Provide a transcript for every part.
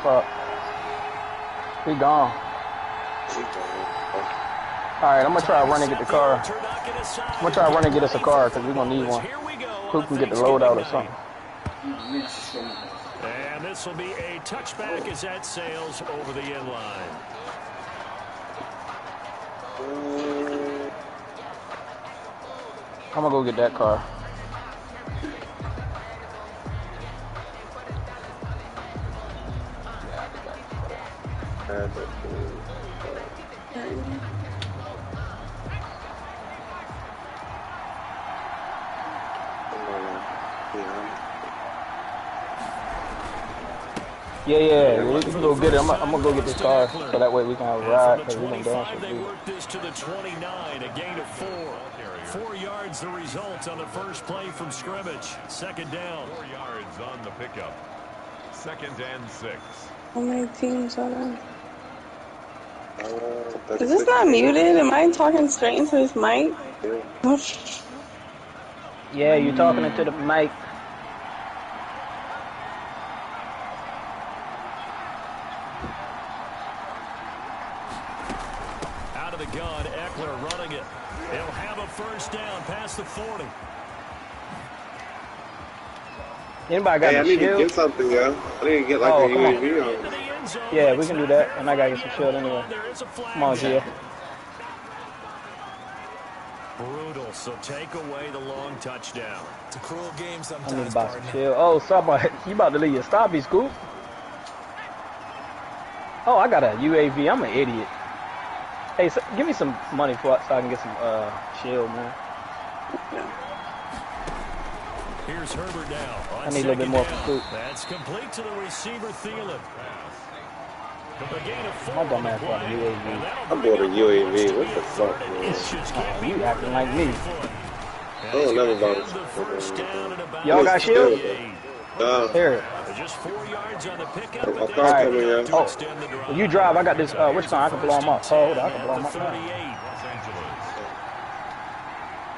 Fuck. He gone. Alright, I'm gonna try to run and get the car. I'm gonna try to run and get us a car because we're gonna need one. Coop can get the load out or something. And this will be a touchback as that sails over the end line. I'm gonna go get that car. Yeah, we can go get it. I'm gonna go get this car so that way we can have a ride because we're gonna dance. They work this to the 29, a gain of 4. 4 yards the result on the first play from scrimmage. Second down. 4 yards on the pickup. 2nd and 6. How many teams are there? Is this not muted? Am I talking straight into this mic? Yeah, you're talking into the mic. Out of the gun, Eckler running it. He'll have a first down past the 40. Anybody got I need shield? to get something, yo. I need to get like a UAV on. Yeah, we can do that. And I gotta get some shield anyway. Come on, Gia. Brutal, so take away the long touchdown. It's a cruel game sometimes. I need to buy some shield. Oh, somebody, you about to leave your stoppies, Scoop? Oh, I got a UAV. I'm an idiot. Hey, so, give me some money for it so I can get some shield, man. Here's Herbert now. I need a little bit more for Scoop. That's complete to the receiver, Thielen. My dumb ass bought a UAV. I bought a UAV. What the fuck, man? Oh, you acting like me. I don't never bought it. Y'all got shield? Here. Just 4 yards on the pickup. My car coming, yo. Oh, when you drive, I got this, which car? I can blow him up. Oh, hold on, I can blow him up now.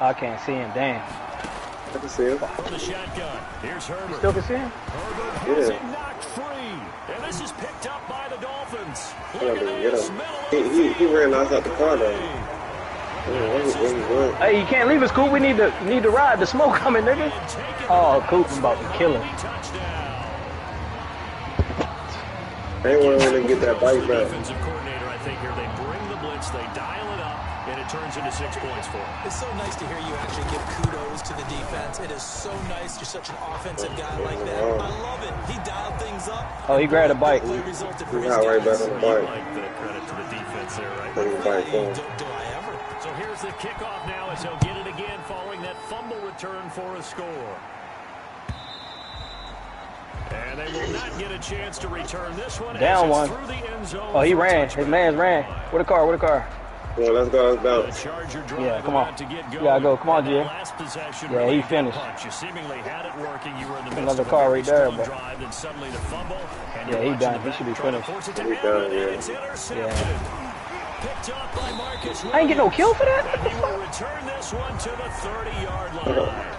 I can't see him, damn. I can see him. From the shotgun. Here's Herbert. You still can see him? Herbert has it knocked free. And this is picked up by the Dolphins. Look at this. He ran outside the car though. Hey, you can't leave us, Coop. We need to ride. The smoke coming, nigga. Oh, Coop, I'm about to kill him. They want to get that bike back. Defensive coordinator, I think here they bring the blitz, they dial it up, and it turns into 6 points for them. It's so nice to hear you actually give kudos to the defense. It is so nice. You're such an offensive guy like that. I love it. He dialed things up. Oh, he grabbed a bike. He's not right back on the bike. Like the credit to the defense there, right? Putting the bike on. Do I ever? So here's the kickoff now as he'll get it again following that fumble return for a score. And they will not get a chance to return this one. Down one. Through the end zone. Oh, he ran. His man's ran. With a car, with a car. Well, let's go. Let's bounce. Yeah, come on. You gotta go. Come on, Gia. Yeah, he finished. You seemingly had it working. You were in the Another car right there, but drive, and suddenly the fumble, and yeah, he done. He should be finished. He's done, yeah. Yeah. Picked up by Marcus. I ain't get no kill for that. And he will return this one to the 30-yard line.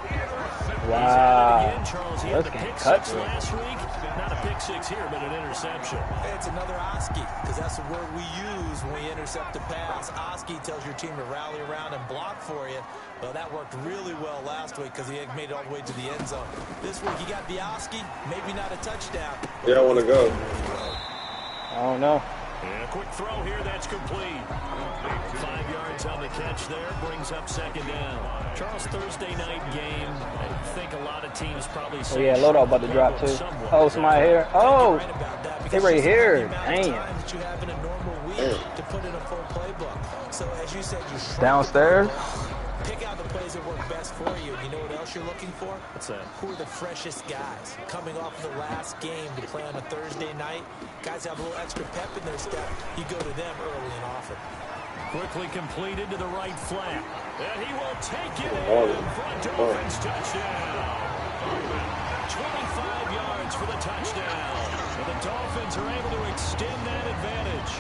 Wow. Charles, he That's had the pick cut six last week. Not a pick six here, but an interception. Hey, it's another Oski, because that's the word we use when we intercept a pass. Oski tells your team to rally around and block for you. Well, that worked really well last week because he had made it all the way to the end zone. This week, he got the Oski, maybe not a touchdown. Yeah, I want to go. I don't know. And a quick throw here, that's complete. 5 yards on the catch there, brings up second down. Charles, Thursday night game, I think a lot of teams probably Oh, yeah, loadout about to drop, too. Oh, somebody here. Oh, they right here. Damn. To put in a full playbook. So, as you said, you Downstairs. pick out the plays that work best for you. You know what else you're looking for? What's that? Who are the freshest guys? Coming off the last game to play on a Thursday night, guys have a little extra pep in their step. You go to them early and often. Quickly completed to the right flat. And he will take it in for a Dolphins touchdown. 25 yards for the touchdown. And the Dolphins are able to extend that advantage.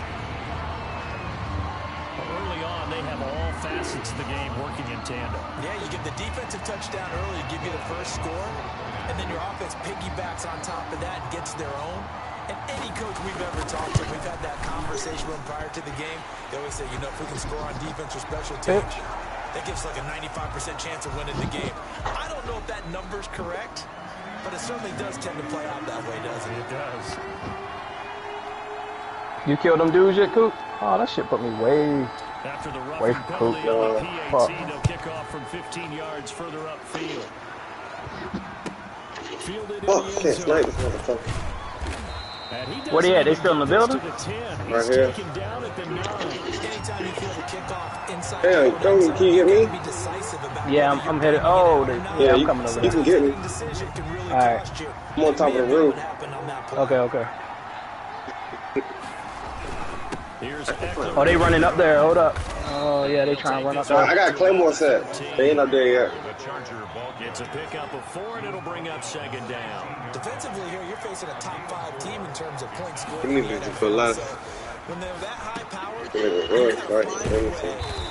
Early on, they have all facets of the game working in tandem. Yeah, you get the defensive touchdown early to give you the first score, and then your offense piggybacks on top of that and gets their own. And any coach we've ever talked to, we've had that conversation with them prior to the game. They always say, you know, if we can score on defense or special teams, that gives like a 95% chance of winning the game. I don't know if that number's correct, but it certainly does tend to play out that way, doesn't it? It does. You killed them dudes yet, Coop? Oh, that shit put me way. After the Wait, roughing penalty Coop, on the fuck. PAT, they'll kick off from 15 yards further upfield. Fielded in Oh, the can't end snipe zone. this motherfucker. And he Where they at? They doesn't still in the even building? get to the 10. Right He's here. taken down at the 9. Anytime you feel the kickoff inside, Damn, Tony, can you get me? be decisive about Yeah, whether I'm you're headed. gonna Oh, get it or not. Yeah, I'm you, coming over you there. can get me. Decision can really All right. cost you. I'm on top of the roof. What happened on that play. Okay, okay. Here's Eckler. Oh, they running up there. Hold up. Oh, yeah, they trying to run up So I there. got a Claymore set. They ain't up there yet. The Charger ball game. It's a pickup of 4, and it'll bring up second down. Defensively here, you're facing a top 5 team in terms of points scored. Give me in the 50 for NFL. less. So when they're that high powered, Give me the you rush, gotta right? find Let a me way see.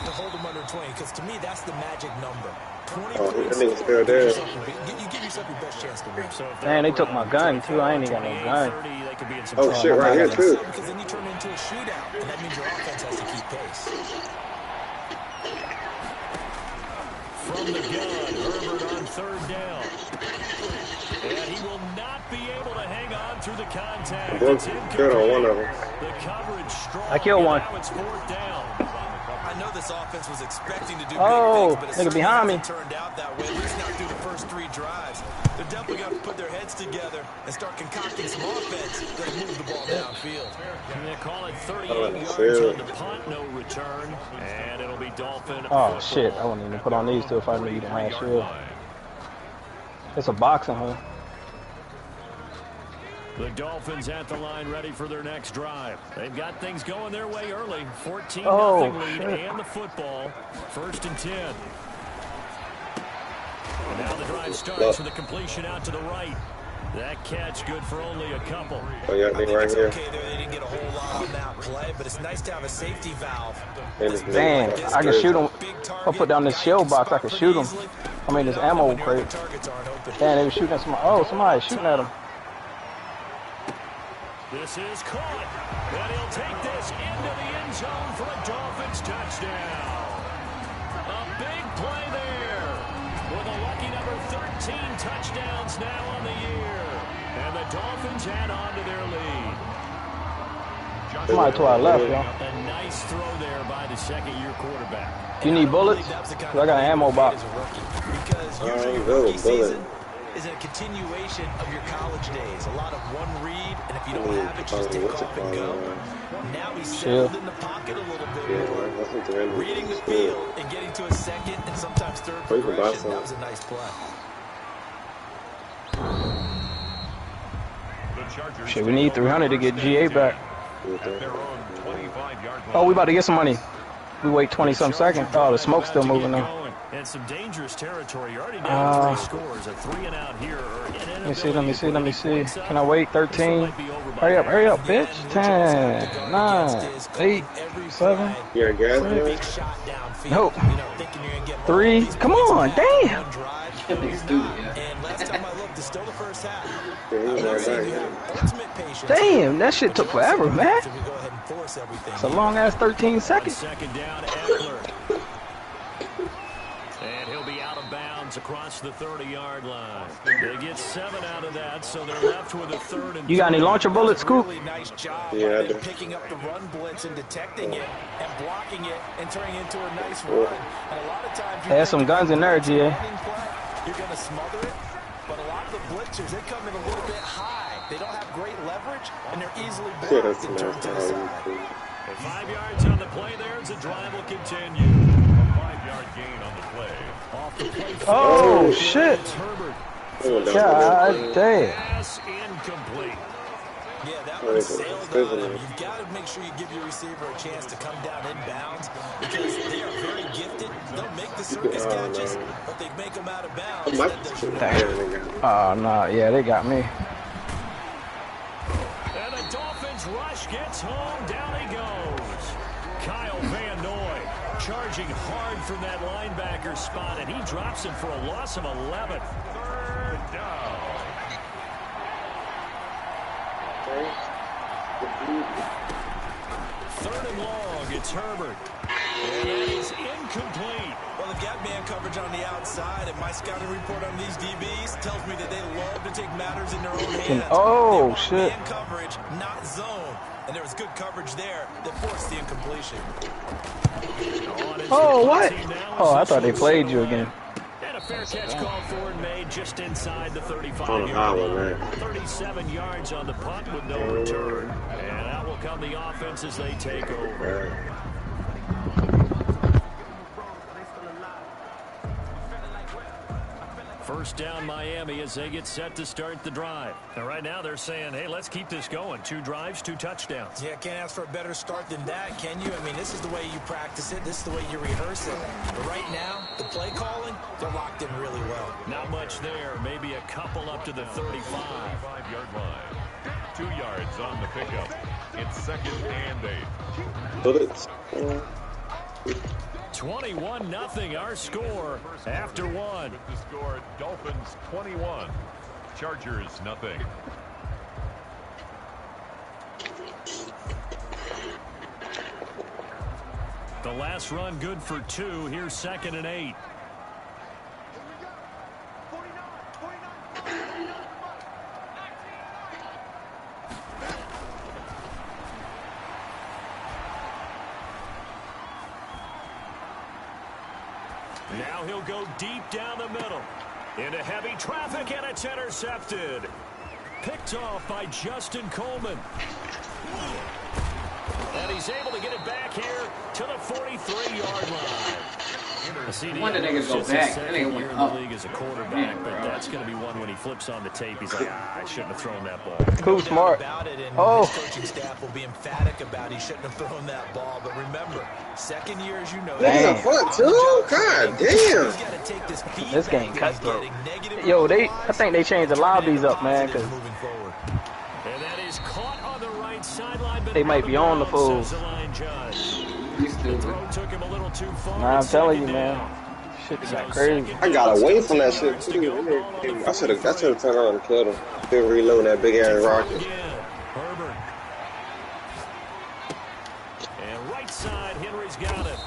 to hold them under 20. Because to me, that's the magic number. 20 Oh, that points nigga's scored, still there. you give yourself your best chance to win. So if Man, they they're took my gun, too. I ain't even got no 28, gun. 30, they could be in some Oh, trouble. shit, right here, too. Because then you turn into a shootout, and that means your offense has to keep pace. From the gun, Herbert on 3rd down. And he will not be able to hang on through the contact. Broke It's good on one of incomplete. them. The coverage strong. I killed one. Now it's 4th down. I know this offense was expecting to do Oh, big things, but it nigga certainly behind me. hasn't turned out that way, at least not through the first 3 drives. They're definitely going to put their heads together and start concocting some offense that'll move the ball downfield. And they call it 38 Oh, yards shit. on the punt, no return. And it'll be Dolphin. Oh, football. shit. I wouldn't even put on these two if I knew you didn't have shield. It's a boxing, huh? The Dolphins at the line ready for their next drive. They've got things going their way early. 14-0 Oh, lead shit. and the football. 1st and 10. And now the drive starts with a completion out to the right. That catch good for only a couple. Oh, yeah, I they think right it's here. okay there. They didn't get a whole lot on that play, but it's nice to have a safety valve. And it's Damn, big. I can shoot him. Big I'll target, put down this guy shield can box. I spot can pretty shoot him. easily. I mean, this When ammo your other crate. targets aren't open. Damn, they were shooting at somebody. Oh, somebody's shooting at him. This is caught. And he'll take this into the end zone for a Dolphins touchdown. A big play there. With a lucky number 13 touchdowns now on the year. And the Dolphins add on to their lead. Somebody to our left, y'all. A nice throw there by the second-year quarterback. You need bullets? 'Cause I got an ammo box. Because usually your rookie season is a continuation of your college days. A lot of one read, and if you don't have it, you just take off and go. Now he's settled in the pocket a little bit more. Reading the field and getting to a second and sometimes third progression. That was a nice play. Shit, we need 300 to get GA back. At their own 25-yard line. Oh, we about to get some money. We wait 20-some seconds. Oh, the smoke's still moving though. And some dangerous territory. You're already down 3 scores. A 3 and out here. Let me see. Can I wait? 13. Hurry up, bitch. 10, 9, 8, 7. Yeah, guys. Nope. 3. Come on, damn. And last time I looked, it's still the first half. Damn, that shit took forever, man. So we go ahead and force everything. It's a long ass 13 seconds. Second down, Eckler. And he'll be out of bounds across the 30-yard line. They get 7 out of that, so they're left with a 3rd and You got any launcher bullets, Scoop? Really nice job Yeah, I by do. picking up the run blitz and detecting it and blocking it and turning it into a nice run. And a lot of times There's some guns in there, GA. you're going to smother it, but a lot of the blitzers, they come in a little bit high. They don't have great leverage, and they're easily Yeah, blocked that's and turned to the side. And 5 yards on the play there as the drive will continue. A 5-yard gain on the play. Off the play. Oh, shit. It's Herbert. God damn. Pass incomplete. Yeah, that one sailed on him. You've got to make sure you give your receiver a chance to come down inbounds because they are very gifted. They'll make the circus catches, but they make them out of bounds. That does you no good. Oh, no. Yeah, they got me. And the Dolphins rush gets home. Down he goes. Kyle Van Noy charging hard from that linebacker spot, and he drops him for a loss of 11. 3rd down. Third and long, it's Herbert. And that is incomplete. Well, they've got man coverage on the outside, and my scouting report on these DBs tells me that they love to take matters in their own hands. Oh, shit. Man coverage, not zone. And there was good coverage there that forced the incompletion. Oh, what? Oh, I thought they played you again. And a fair catch called for and made just inside the 35-yard line. 37 yards on the punt with no return. And out will come the offense as they take over. First down Miami as they get set to start the drive. And right now they're saying, hey, let's keep this going. 2 drives, 2 touchdowns. Yeah, can't ask for a better start than that, can you? I mean, this is the way you practice it. This is the way you rehearse it. But right now, the play calling, they're locked in really well. Not much there. Maybe a couple up to the 35-yard line. 2 yards on the pickup. It's 2nd and 8. Bullets. 21-0 our score after 1. With the score, Dolphins 21, Chargers nothing. The last run good for 2. Here's 2nd and 8. Now he'll go deep down the middle. Into heavy traffic, and it's intercepted. Picked off by Justin Coleman. And he's able to get it back here to the 43-yard line. When did niggas go back? That nigga went up. In the league as a quarterback, but that's going to be one when he flips on the tape. He's like, I shouldn't have thrown that ball. Cool, smart. Oh. His coaching staff will be emphatic about he shouldn't have thrown that ball. But remember, second year, as you know, Niggas a front too? God damn. This game cutthroat. Yo, I think they changed the lobbies up, man, because and that is caught on the right sideline. they might be on the fools. The throw took him a little too far. Nah, I'm telling you, man. Shit got crazy. I got away from that shit too. I should have turned around and killed him. Still reloading that big ass rocket. Herbert. And right side, Henry's got it.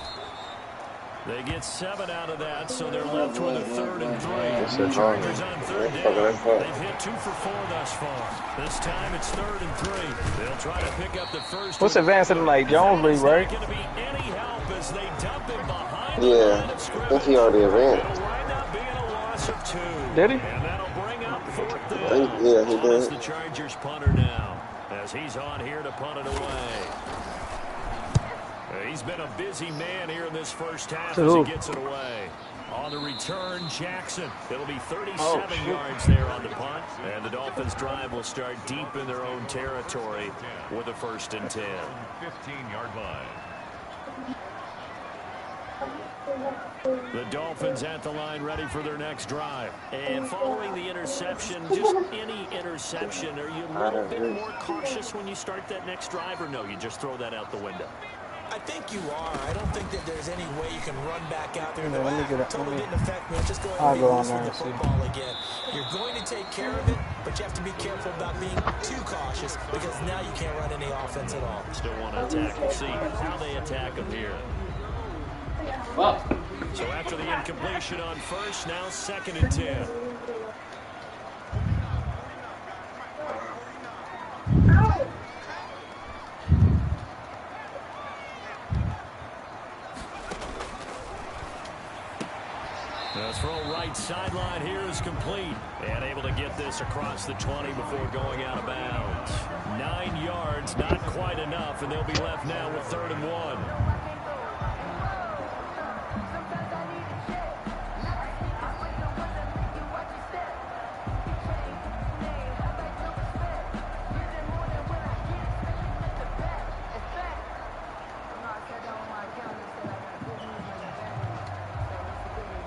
They get 7 out of that, so they're left with a 3rd and 3. Chargers on 3rd down. They've hit 2 for 4 thus far. This time it's 3rd and 3. They'll try to pick up the first. What's advancing like Jones League, right? Going to be any help as they dump him behind. Yeah, I think he already advanced. It'll wind up being a loss of 2. Did he? And that'll bring up 4th down. Yeah, he It's did. the Chargers punter now as he's on here to punt it away. He's been a busy man here in this first half as he gets it away. On the return, Jackson. It'll be 37 yards there on the punt. And the Dolphins' drive will start deep in their own territory with a 1st and 10. 15-yard line. The Dolphins at the line ready for their next drive. And following the interception, just any interception, are you a little bit more cautious when you start that next drive, or no, you just throw that out the window? I think you are. I don't think that there's any way you can run back out there and let me get it. totally didn't affect me. Just go ahead I'll and go get on loose there with the and see. football again. You're going to take care of it, but you have to be careful about being too cautious because now you can't run any offense at all. Still want to attack. We'll see how they attack them here. Well, So after the incompletion on 1st, now 2nd and 10. The throw right sideline here is complete. And able to get this across the 20 before going out of bounds. 9 yards, not quite enough, and they'll be left now with 3rd and 1.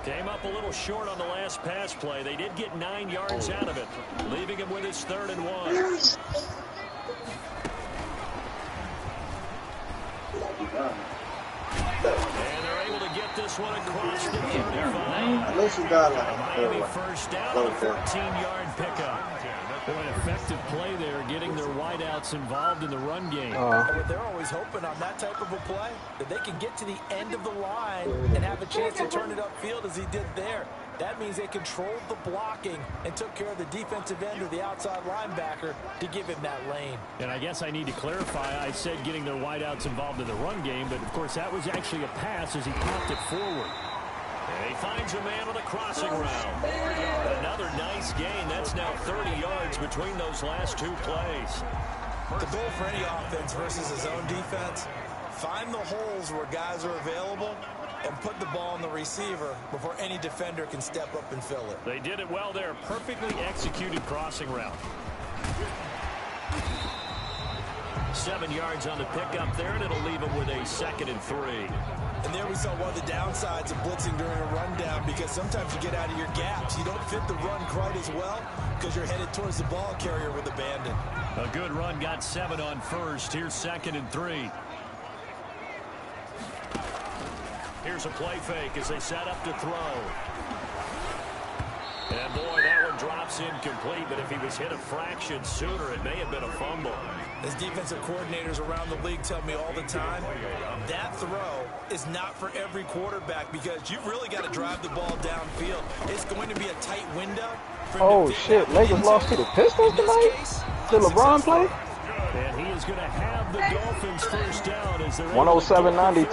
Came up a little short on the last pass play. They did get 9 yards out of it, leaving him with his 3rd and 1. And they're able to get this one across the 35. Unless you got Miami first down on a 14-yard pickup. An effective play there, getting their wideout wideouts involved in the run game. They're always hoping on that type of a play that they can get to the end of the line and have a chance to turn it upfield as he did there. That means they controlled the blocking and took care of the defensive end or the outside linebacker to give him that lane. And I guess I need to clarify, I said getting their wideouts involved in the run game, but of course that was actually a pass as he popped it forward. And he finds a man on the crossing route. Another nice gain. That's now 30 yards between those last two plays. The goal for any offense versus his own defense, find the holes where guys are available and put the ball on the receiver before any defender can step up and fill it. They did it well there. Perfectly executed crossing route. 7 yards on the pickup there, and it'll leave him with a 2nd and 3. And there we saw one of the downsides of blitzing during a rundown, because sometimes you get out of your gaps. You don't fit the run quite as well because you're headed towards the ball carrier with abandon. A good run, got 7 on first. Here's 2nd and 3. Here's a play fake as they set up to throw. And boy, that one drops incomplete, but if he was hit a fraction sooner, it may have been a fumble. As defensive coordinators around the league tell me all the time, that throw is not for every quarterback because you've really got to drive the ball downfield. It's going to be a tight window. Oh, shit. Lakers lost to the Pistons tonight? Did LeBron play? And he is going to have the Dolphins first down as they're 107-92.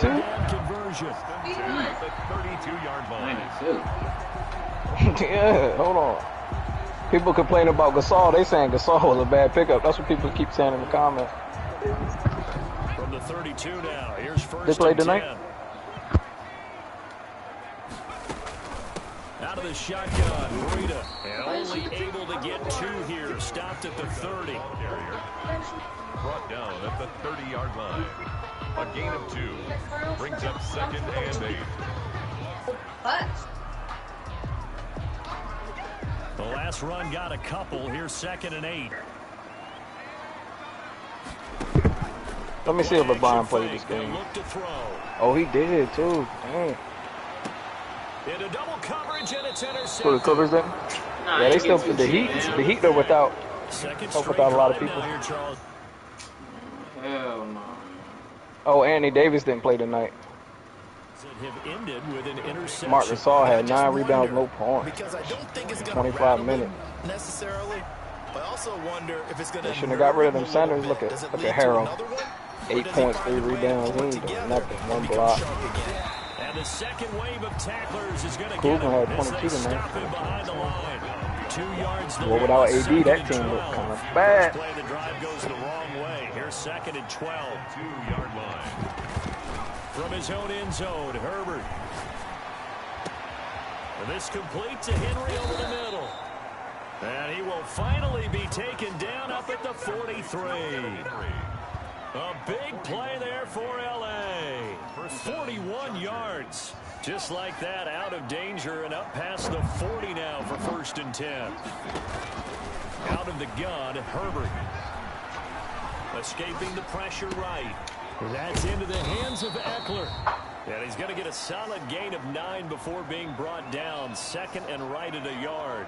Conversion. The 32-yard line. 92. Yeah, hold on. People complain about Gasol. They saying Gasol was a bad pickup. That's what people keep saying in the comments. From the 32 now. Here's first. They played tonight? Out of the shotgun, Rita. And only able to get 2 here. Stopped at the 30. Brought down at the 30-yard line. A gain of 2. Brings up 2nd and 8. What? The last run got a couple. Here's 2nd and 8. Let me see if LeBron played this game. Oh, he did too. Dang. Into double coverage and it's intercepted. For the Clippers then? Nah, Yeah, they still the Heat they're without a lot of people. Hell no. Oh, Anthony Davis didn't play tonight. Have ended with an interception. Mark Gasol had 9 rebounds, no points. Because I don't think it's going 25 minutes. necessarily. I also wonder if it's going to. They shouldn't have got rid of them Sanders. Look at Harrell. 8 points, 3 rebounds. He ain't doing nothing. 1 block. And the second wave of tacklers is going to Cooper get had 22 tonight. behind the line. 2 yards. Well, without AD, that team looked kind of bad. Play the drive goes the wrong way. Here's 2nd and 12. 2-yard line. From his own end zone, Herbert. And this complete to Henry over the middle. And he will finally be taken down up at the 43. A big play there for L.A. For 41 yards. Just like that, out of danger and up past the 40 now for 1st and 10. Out of the gun, Herbert. Escaping the pressure right. That's into the hands of Eckler. And he's going to get a solid gain of 9 before being brought down. 2nd and right at a yard.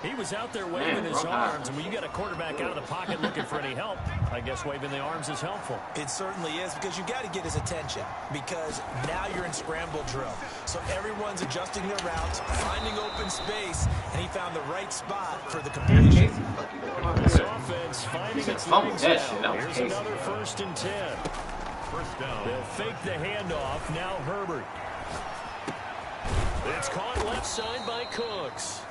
He was out there waving his arms, and when you get a quarterback out of the pocket looking for any help, I guess waving the arms is helpful. It certainly is, because you got to get his attention, because now you're in scramble drill. So everyone's adjusting their routes, finding open space, and he found the right spot for the completion. This offense finding its legs now. Here's another 1st and 10. First down. They'll fake the handoff. Now Herbert. It's caught left side by Cooks.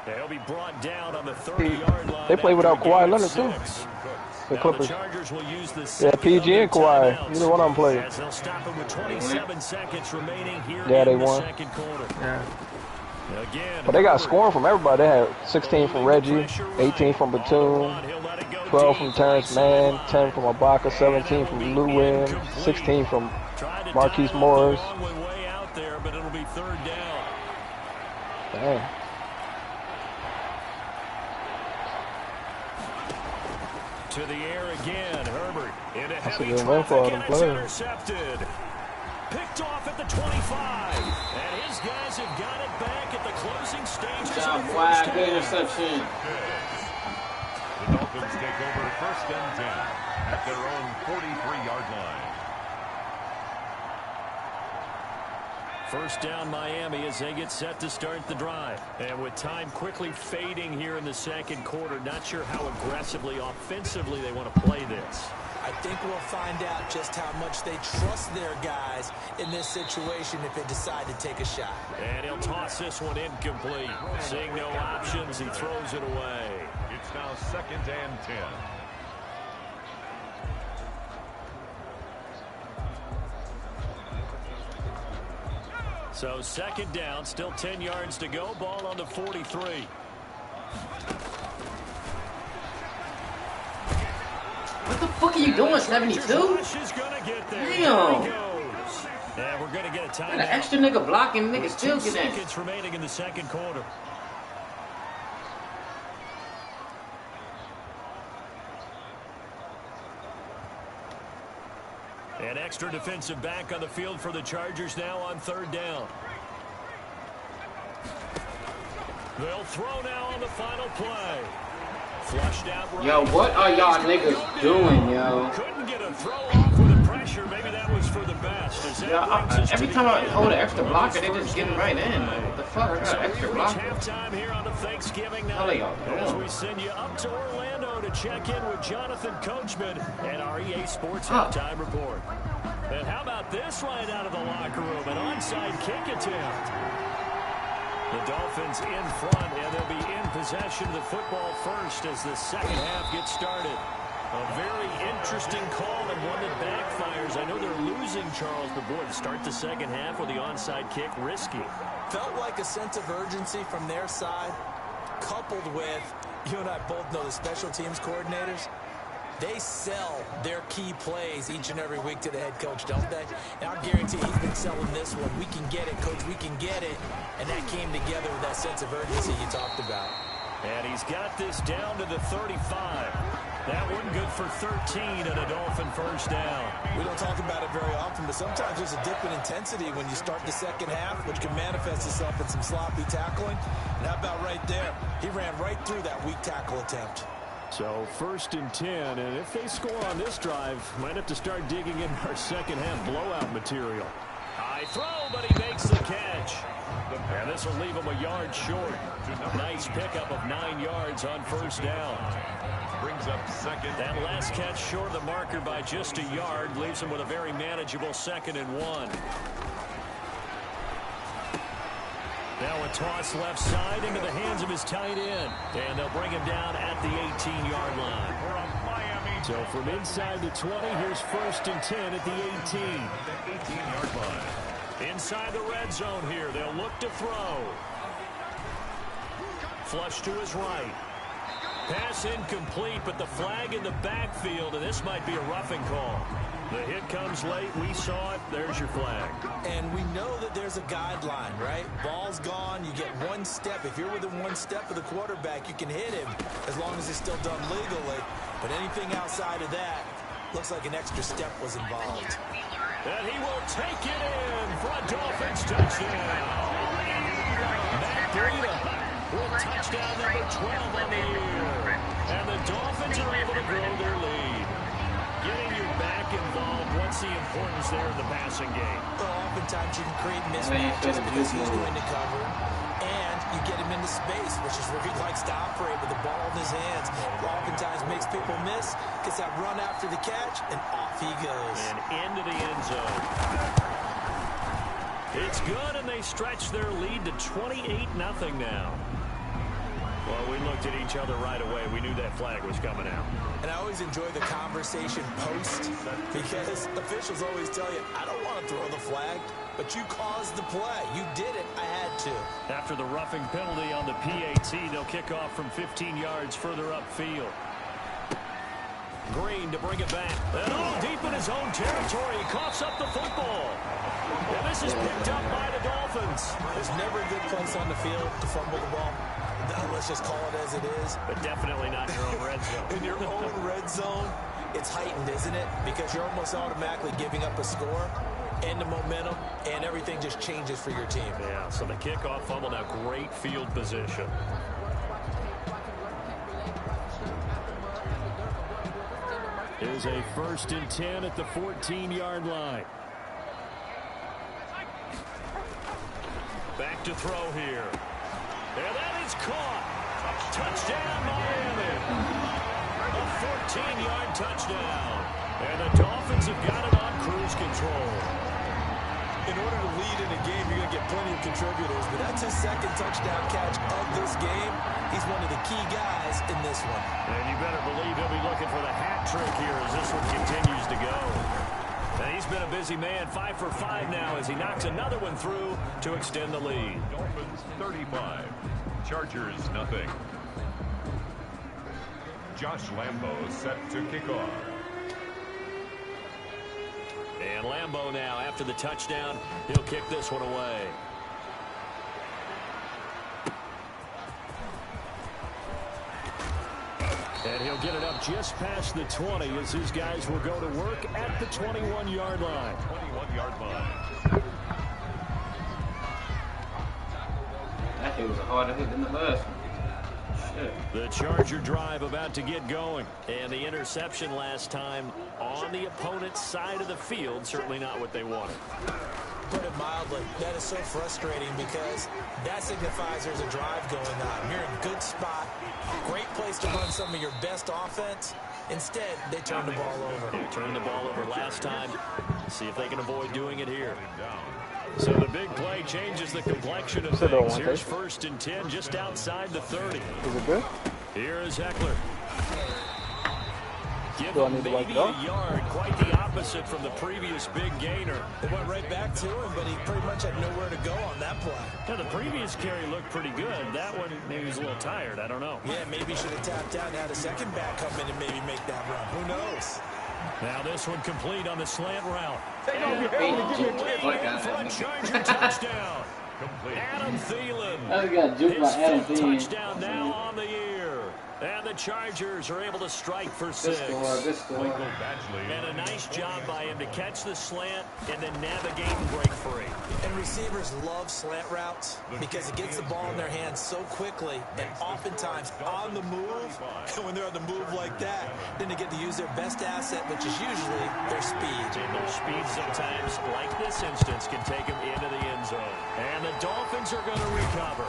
They'll be brought down on the 30-yard line. They play without Kawhi Leonard too. The Clippers. Yeah, PG and Kawhi. Neither one of them played. They'll stop him with 27 seconds remaining here in the second quarter. Yeah. But they got scoring from everybody. They had 16 from Reggie, 18 from Batum, 12 from Terrence Mann, 10 from Ibaka, 17 from Lou Williams, 16 from Marquise Morris. Damn. To the air again, Herbert. That's a good win for all them players. Intercepted. Picked off at the 25. And his guys have got it back at the closing stages. Good interception. The Dolphins take over 1st and 10 at their own 43-yard line. 1st down Miami as they get set to start the drive. And with time quickly fading here in the 2nd quarter, not sure how aggressively, offensively they want to play this. I think we'll find out just how much they trust their guys in this situation if they decide to take a shot. And he'll toss this one incomplete. Seeing no options, he throws it away. It's now 2nd and 10. So 2nd down, still 10 yards to go. Ball on the 43. What the fuck are you doing, 72? Damn. And we're going to get a timeout. an extra nigga blocking, nigga still get in. Seconds remaining in the 2nd quarter. An extra defensive back on the field for the Chargers now on 3rd down. They'll throw now on the final play. Flushed out right. Yo, what are y'all niggas doing, yo? Couldn't get a throw off with the pressure. Maybe that was for the best. Every time I hold an extra blocker, they just getting right in. Like, what the fuck? I got an extra blocker. Halftime here on a Thanksgiving night. As we send you up to Orlando to check in with Jonathan Coachman and our EA Sports Halftime Report. And how about this right out of the locker room? An onside kick attempt. The Dolphins in front, and they'll be in possession of the football first as the 2nd half gets started. A very interesting call and one that backfires. I know they're losing, Charles, but boy, to start the 2nd half with the onside kick, risky. Felt like a sense of urgency from their side, coupled with, you and I both know the special teams coordinators. They sell their key plays each and every week to the head coach, don't they? And I guarantee he's been selling this one. We can get it, coach, we can get it. And that came together with that sense of urgency you talked about. And he's got this down to the 35. That one good for 13 and a Dolphin 1st down. We don't talk about it very often, but sometimes there's a dip in intensity when you start the 2nd half, which can manifest itself in some sloppy tackling. And how about right there? He ran right through that weak tackle attempt. So 1st and 10, and if they score on this drive, might have to start digging in our 2nd half blowout material. High throw, but he makes the catch. And this will leave him a yard short. Nice pickup of 9 yards on 1st down. Brings up 2nd. That last catch short of the marker by just a yard leaves him with a very manageable 2nd and 1. Now a toss left side into the hands of his tight end. And they'll bring him down at the 18-yard line. So from inside the 20, here's 1st and 10 at the 18. The 18-yard line. Inside the red zone here, they'll look to throw. Flush to his right. Pass incomplete, but the flag in the backfield, and this might be a roughing call. The hit comes late. We saw it. There's your flag. And we know that there's a guideline, right? Ball's gone. You get 1 step. If you're within 1 step of the quarterback, you can hit him as long as it's still done legally. But anything outside of that, looks like an extra step was involved. And he will take it in for a Dolphins touchdown. Matt Breida with touchdown number 12 on the year. And the Dolphins are able to grow their lead. Getting you back involved, what's the importance there in the passing game? Well, oftentimes you can create mismatches because he's going to cover, and you get him into space, which is where he likes to operate with the ball in his hands. Oftentimes makes people miss, gets that run after the catch, and off he goes. And into the end zone. It's good, and they stretch their lead to 28-0 now. Well, we looked at each other right away. We knew that flag was coming out. And I always enjoy the conversation post because officials always tell you, I don't want to throw the flag, but you caused the play. You did it. I had to. After the roughing penalty on the PAT, they'll kick off from 15 yards further upfield. Green to bring it back. And deep in his own territory. He coughs up the football. And this is picked up by the Dolphins. There's never a good place on the field to fumble the ball. Let's just call it as it is. But definitely not in your own red zone. In your own red zone, it's heightened, isn't it? Because you're almost automatically giving up a score and the momentum, and everything just changes for your team. Yeah, so the kickoff fumble, now great field position. is a 1st and 10 at the 14-yard line. Back to throw here. And that is caught. Touchdown, Miami. A 14-yard touchdown. And the Dolphins have got it on cruise control. In order to lead in a game, you're going to get plenty of contributors, but that's his 2nd touchdown catch of this game. He's one of the key guys in this one. And you better believe he'll be looking for the hat trick here as this one continues to go. And he's been a busy man, 5 for 5 now as he knocks another one through to extend the lead. Dolphins 35, Chargers nothing. Josh Lambo set to kick off. And Lambo now, after the touchdown, he'll kick this one away. And he'll get it up just past the 20 as his guys will go to work at the 21-yard line. 21-yard line. That hit was a harder hit than the last one. Shit. The Charger drive about to get going. And the interception last time on the opponent's side of the field, certainly not what they wanted. Put it mildly, that is so frustrating because that signifies there's a drive going on. You're in a good spot, great place to run some of your best offense. Instead, they turned the ball over. They turned the ball over last time. See if they can avoid doing it here. So the big play changes the complexion of things. Here's 1st and 10 just outside the 30. Is it good? Here is Eckler. Give Do I him need to maybe go? a yard, quite the opposite from the previous big gainer. It went right back to him, but he pretty much had nowhere to go on that play. Now, the previous carry looked pretty good. That one, maybe he was a little tired. I don't know. Yeah, maybe he should have tapped out and had a second back come in and maybe make that run. Who knows? Now this one complete on the slant route. Take off your helmet and get your In for a Charger touchdown. Adam Thielen. I got juked by Adam His 5th Thielen. touchdown now on the year. And the Chargers are able to strike for 6. Good score. And a nice job by him to catch the slant and then navigate and break free. And receivers love slant routes because it gets the ball in their hands so quickly and oftentimes on the move. And when they're on the move like that, then they get to use their best asset, which is usually their speed. And their speed sometimes, like this instance, can take them into the end zone. And the Dolphins are going to recover.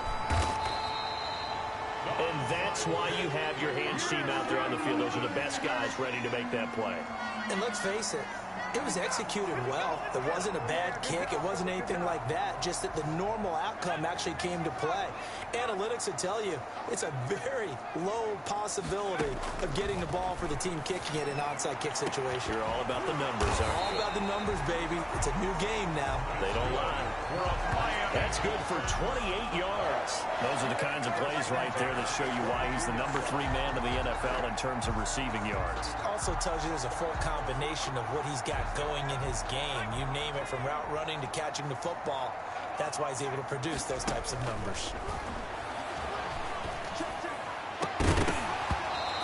And that's why you have your hands team out there on the field. Those are the best guys ready to make that play. And let's face it, it was executed well. It wasn't a bad kick. It wasn't anything like that. Just that the normal outcome actually came to play. Analytics will tell you it's a very low possibility of getting the ball for the team kicking it in an onside kick situation. You're all about the numbers, aren't you? All about the numbers, baby. It's a new game now. They don't lie. That's good for 28 yards. Those are the kinds of plays right there that show you why he's the number 3 man in the NFL in terms of receiving yards. Also tells you there's a full combination of what he's got going in his game. You name it, from route running to catching the football. That's why he's able to produce those types of numbers.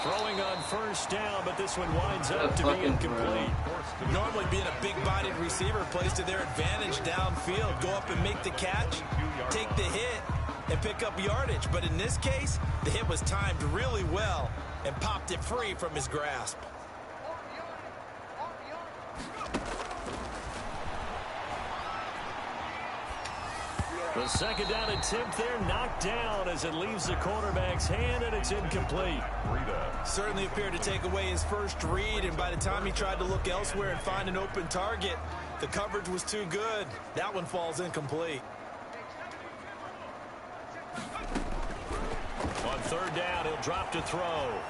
Throwing on 1st down, but this one winds up to be incomplete. Normally being a big-bodied receiver plays to their advantage downfield. Go up and make the catch, take the hit, and pick up yardage. But in this case, the hit was timed really well and popped it free from his grasp. The 2nd down attempt there knocked down as it leaves the quarterback's hand, and it's incomplete. Certainly appeared to take away his first read, and by the time he tried to look elsewhere and find an open target, the coverage was too good. That one falls incomplete. On 3rd down, he'll drop to throw.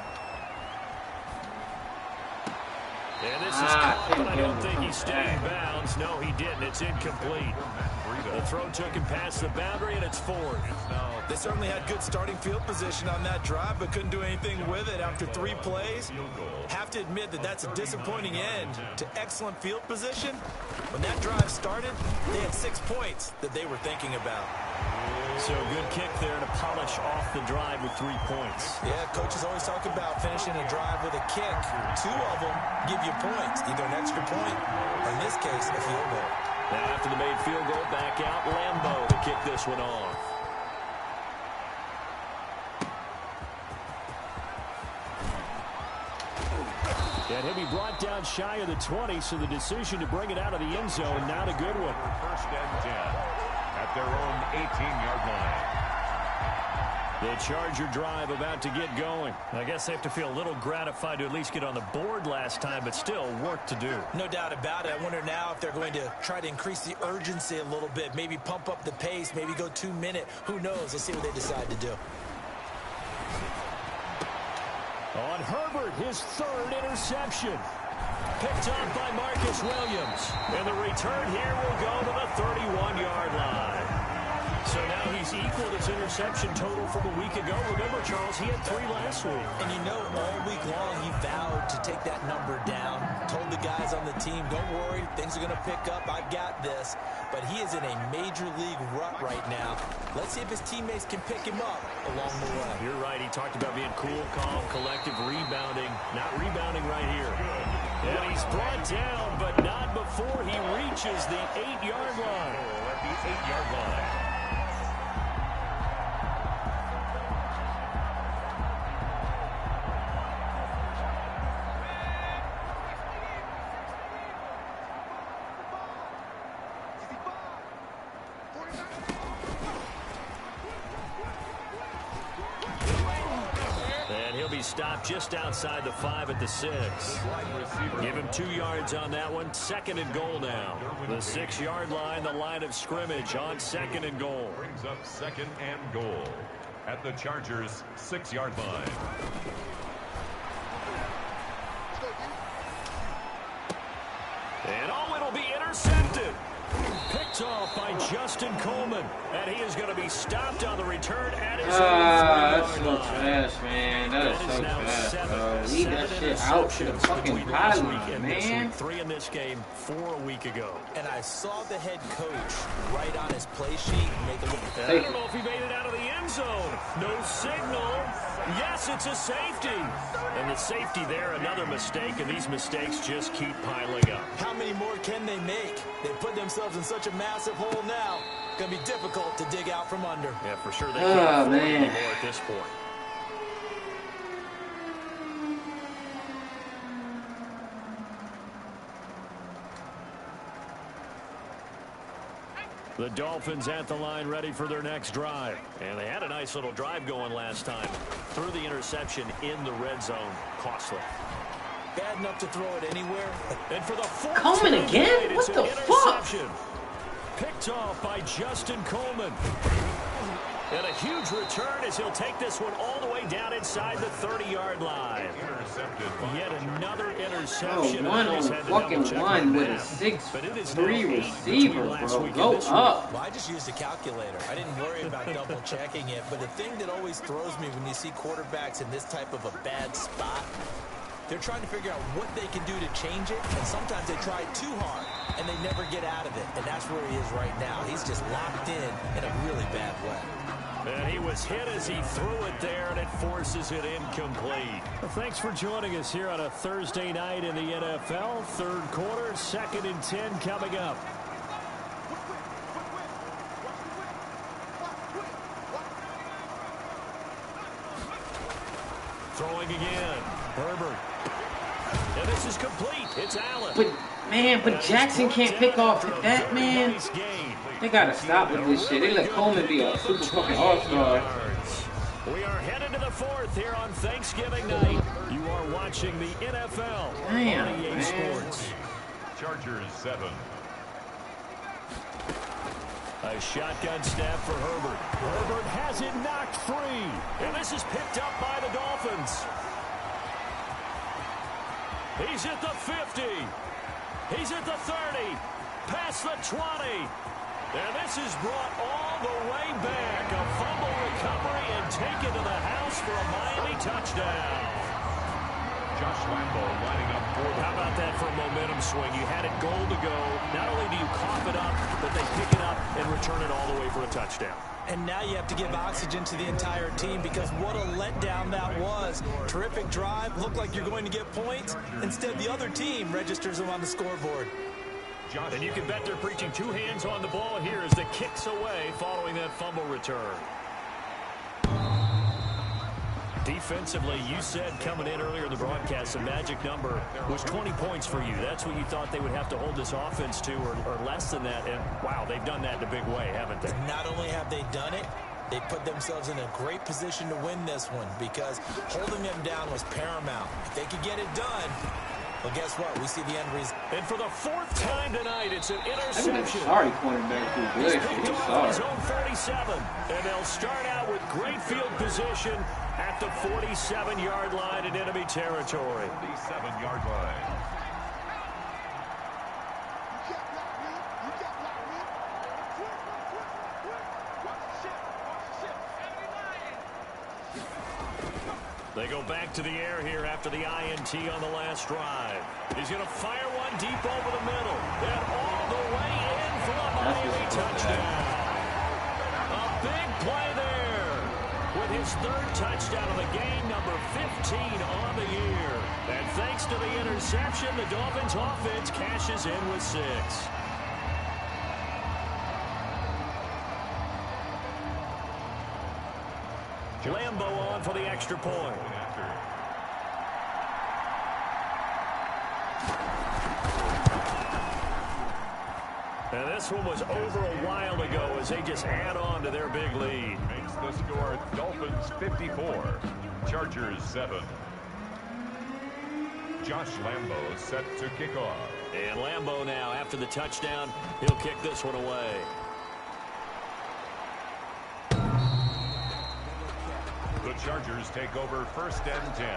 And this is caught, but I don't think he stayed in bounds. No, he didn't. It's incomplete. The throw took him past the boundary, and it's 4th. They certainly had good starting field position on that drive, but couldn't do anything with it after 3 plays. Have to admit that that's a disappointing end to excellent field position. When that drive started, they had 6 points that they were thinking about. So good kick there to polish off the drive with 3 points. Yeah, coaches always talk about finishing a drive with a kick. 2 of them give you points, either an extra point or, in this case, a field goal. Now after the made field goal, back out Lambo to kick this one off. And he'll be be brought down shy of the 20, so the decision to bring it out of the end zone, not a good one. First and 10 at their own 18-yard line. The Charger drive about to get going. I guess they have to feel a little gratified to at least get on the board last time, but still work to do. No doubt about it. I wonder now if they're going to try to increase the urgency a little bit, maybe pump up the pace, maybe go 2-minute. Who knows? Let's see what they decide to do. On Herbert, his third interception. Picked up by Marcus Williams. And the return here will go to the 31-yard line. So now he's equaled his interception total from a week ago. Remember, Charles, he had 3 last week. And you know, all week long he vowed to take that number down. Told the guys on the team, don't worry, things are going to pick up. I've got this. But he is in a major league rut right now. Let's see if his teammates can pick him up along the way. You're right. He talked about being cool, calm, collective, rebounding. Not rebounding right here. And he's brought down, but not before he reaches the 8-yard line. At the 8-yard line. Stopped just outside the 5 at the 6. Give him 2 yards on that one. 2nd and goal now. The 6-yard line, the line of scrimmage on 2nd and goal. Brings up 2nd and goal at the Chargers' 6-yard line. And it'll be intercepted. Picked off by Justin Coleman. And he is going to be stopped on the return at his own 3-yard that's so trash, man. That is so trash, bro. Leave that shit out to the fucking pylon, man. 3 in this game, 4 a week ago. And I saw the head coach right on his play sheet make a look. I don't know if he made it out of the end zone. No signal. Yes, it's a safety. And the safety there, another mistake, and these mistakes just keep piling up. How many more can they make? They put themselves in such a massive hole now. Going to be difficult to dig out from under. Yeah, for sure. They can't afford anymore at this point. The Dolphins at the line ready for their next drive. And they had a nice little drive going last time. Threw the interception in the red zone. Costly. Bad enough to throw it anywhere. And for the 4th Coleman again? What the fuck? Picked off by Justin Coleman. And a huge return as he'll take this one all the way down inside the 30-yard line. Yet another interception. Oh, 1 on fucking 1 with a 6'3" receiver, bro. Go up. Well, I just used a calculator. I didn't worry about double checking it. But the thing that always throws me when you see quarterbacks in this type of a bad spot, they're trying to figure out what they can do to change it, and sometimes they try too hard, and they never get out of it, and that's where he is right now. He's just locked in a really bad way. And he was hit as he threw it there, and it forces it incomplete. Well, thanks for joining us here on a Thursday night in the NFL. 3rd quarter, 2nd and 10 coming up. Throwing again. Herbert. And this is complete. It's Allen. But Jackson can't pick off at that, man. They gotta stop with this shit. They let Coleman be a super fucking all-star. We are headed to the 4th here on Thanksgiving night. You are watching the NFL on EA Sports. Chargers 7. A shotgun snap for Herbert. Herbert has it knocked free. And this is picked up by the Dolphins. He's at the 50. He's at the 30. Past the 20. And this is brought all the way back. A fumble recovery and taken to the house for a Miami touchdown. Josh Lambo lining up for the... How about that for a momentum swing? You had it goal to go. Not only do you cough it up, but they pick it up and return it all the way for a touchdown. And now you have to give oxygen to the entire team because what a letdown that was. Terrific drive. Looked like you're going to get points. Instead, the other team registers them on the scoreboard. And you can bet they're preaching 2 hands on the ball here as the kick's away following that fumble return. Defensively, you said coming in earlier in the broadcast, the magic number was 20 points for you. That's what you thought they would have to hold this offense to, or less than that. And, wow, they've done that in a big way, haven't they? Not only have they done it, they put themselves in a great position to win this one because holding them down was paramount. If they could get it done, well, guess what? We see the end result. And for the 4th time tonight, it's an interception. Sorry, cornerback. He's good. He's sorry. His own 47. And they'll start out with great field position at the 47-yard line in enemy territory. 47-yard line. They go back to the air here after the INT on the last drive. He's going to fire one deep over the middle. And all the way in for a Miami touchdown. A big play there. With his 3rd touchdown of the game, number 15 on the year. And thanks to the interception, the Dolphins offense cashes in with 6. Lambo on for the extra point. And this one was over a while ago as they just add on to their big lead. Makes the score Dolphins 54, Chargers 7. Josh Lambo set to kick off. And Lambo now, after the touchdown, he'll kick this one away. The Chargers take over 1st and 10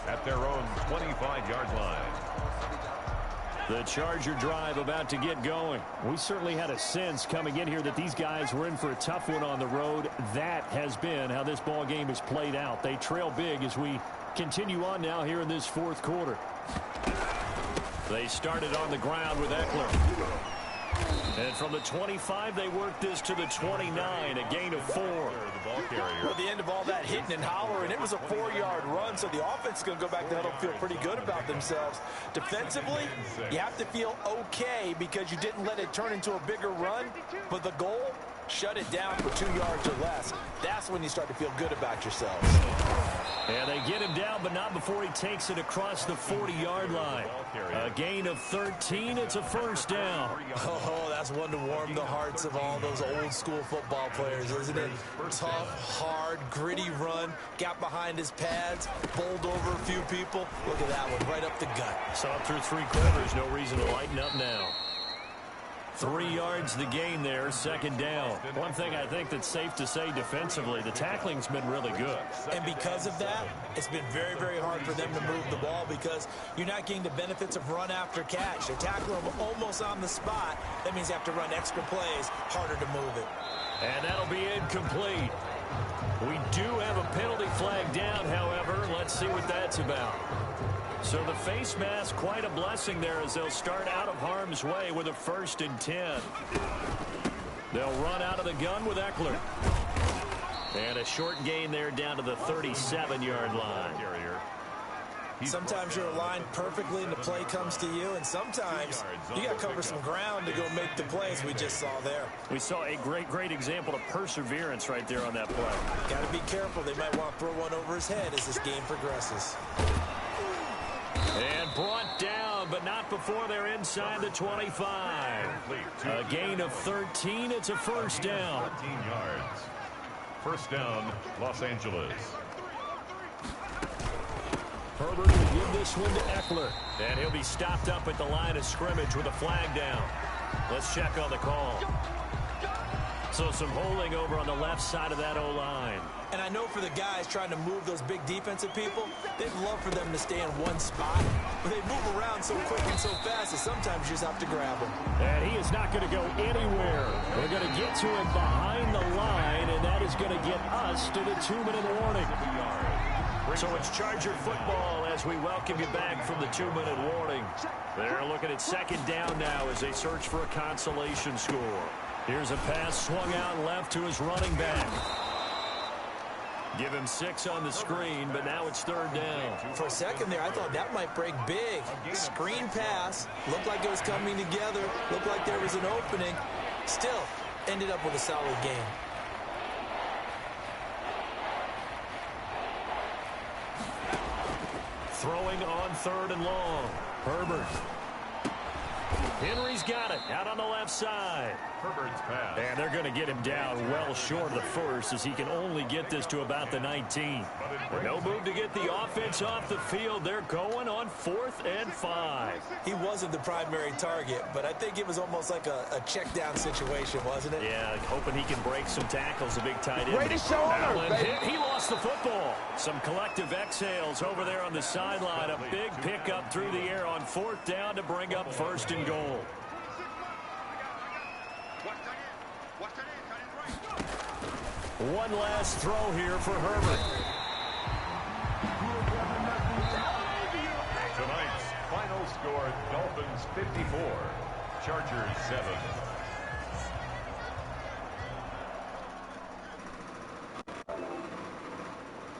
at their own 25-yard line. The Charger drive about to get going. We certainly had a sense coming in here that these guys were in for a tough one on the road. That has been how this ball game has played out. They trail big as we continue on now here in this 4th quarter. They started on the ground with Eckler. And from the 25, they worked this to the 29, a gain of 4. The ball carrier. At the end of all that hitting and hollering, it was a 4-yard run, so the offense is going to go back to huddle, feel pretty good about themselves. Defensively, you have to feel okay because you didn't let it turn into a bigger run, but the goal, shut it down for 2 yards or less. That's when you start to feel good about yourselves. And they get him down, but not before he takes it across the 40-yard line. A gain of 13. It's a 1st down. Oh, that's one to warm the hearts of all those old-school football players, isn't it? Tough, hard, gritty run. Got behind his pads, bowled over a few people. Look at that one, right up the gut. Saw it through 3 quarters. No reason to lighten up now. 3 yards the gain there, 2nd down. One thing I think that's safe to say defensively, the tackling's been really good. And because of that, it's been very, very hard for them to move the ball because you're not getting the benefits of run after catch. They tackle them almost on the spot. That means you have to run extra plays, harder to move it. And that'll be incomplete. We do have a penalty flag down, however. Let's see what that's about. So the face mask, quite a blessing there as they'll start out of harm's way with a 1st and 10. They'll run out of the gun with Eckler. And a short gain there down to the 37-yard line. Sometimes you're aligned perfectly and the play comes to you, and sometimes you got to cover some ground to go make the plays we just saw there. We saw a great example of perseverance right there on that play. Got to be careful. They might want to throw one over his head as this game progresses. And brought down, but not before they're inside the 25. A gain of 13. It's a 1st down. 13 yards. 1st down, Los Angeles. Herbert will give this one to Eckler. And he'll be stopped up at the line of scrimmage with a flag down. Let's check on the call. So some holding over on the left side of that O-line. And I know for the guys trying to move those big defensive people, they'd love for them to stay in one spot. But they move around so quick and so fast that sometimes you just have to grab them. And he is not going to go anywhere. We're going to get to him behind the line, and that is going to get us to the 2-minute warning. So it's Charger football as we welcome you back from the 2-minute warning. They're looking at 2nd down now as they search for a consolation score. Here's a pass swung out left to his running back. Give him 6 on the screen, but now it's 3rd down. For a second there, I thought that might break big. Screen pass. Looked like it was coming together. Looked like there was an opening. Still, ended up with a solid game. throwing on 3rd and long. Herbert. Henry's got it out on the left side. Herbert's pass. And they're going to get him down well short of the first as he can only get this to about the 19. With no move to get the offense off the field, they're going on 4th and 5. He wasn't the primary target, but I think it was almost like a check down situation, wasn't it? Yeah, hoping he can break some tackles, a big tight end. Way to show Allen hit. He lost the football. Some collective exhales over there on the sideline. A big pickup through the air on 4th down to bring up 1st and goal. One last throw here for Herbert. Tonight's final score, Dolphins 54, Chargers 7.